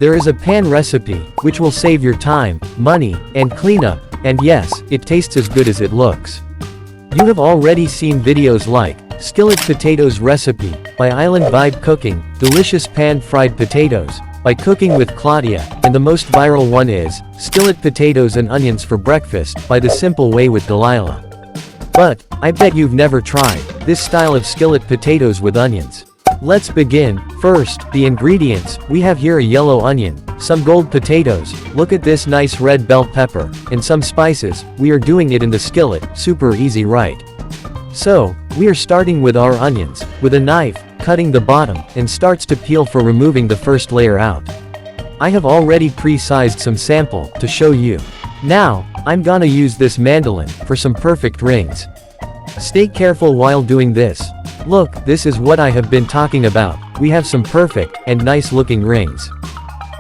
There is a pan recipe, which will save your time, money, and cleanup, and yes, it tastes as good as it looks. You have already seen videos like, Skillet Potatoes Recipe, by Island Vibe Cooking, Delicious Pan-Fried Potatoes, by Cooking with Claudia, and the most viral one is, Skillet Potatoes and Onions for Breakfast, by The Simple Way with Delilah. But, I bet you've never tried this style of skillet potatoes with onions. Let's begin. First, the ingredients. We have here a yellow onion, some gold potatoes, look at this nice red bell pepper, and some spices. We are doing it in the skillet, super easy, right? So, we are starting with our onions, with a knife, cutting the bottom, and starts to peel for removing the first layer out. I have already pre-sized some sample, to show you. Now, I'm gonna use this mandolin, for some perfect rings. Stay careful while doing this. Look, this is what I have been talking about, we have some perfect, and nice looking rings.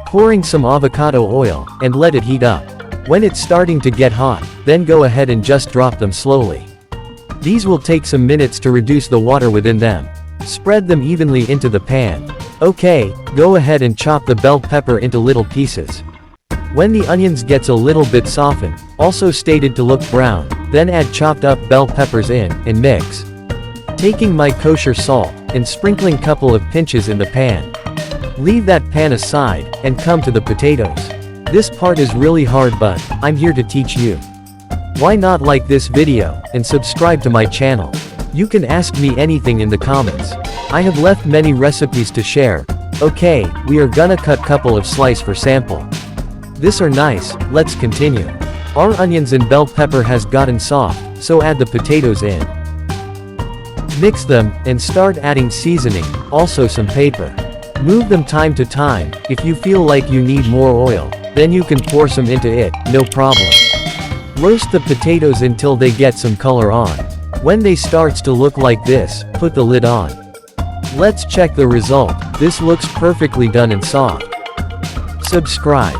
Pouring some avocado oil, and let it heat up. When it's starting to get hot, then go ahead and just drop them slowly. These will take some minutes to reduce the water within them. Spread them evenly into the pan. Okay, go ahead and chop the bell pepper into little pieces. When the onions gets a little bit softened, also stated to look brown, then add chopped up bell peppers in, and mix. Taking my kosher salt, and sprinkling couple of pinches in the pan. Leave that pan aside, and come to the potatoes. This part is really hard, but I'm here to teach you. Why not like this video, and subscribe to my channel? You can ask me anything in the comments. I have left many recipes to share. Okay, we are gonna cut couple of slice for sample. This are nice, let's continue. Our onions and bell pepper has gotten soft, so add the potatoes in. Mix them, and start adding seasoning, also some pepper. Move them time to time. If you feel like you need more oil, then you can pour some into it, no problem. Roast the potatoes until they get some color on. When they starts to look like this, put the lid on. Let's check the result. This looks perfectly done and soft. Subscribe.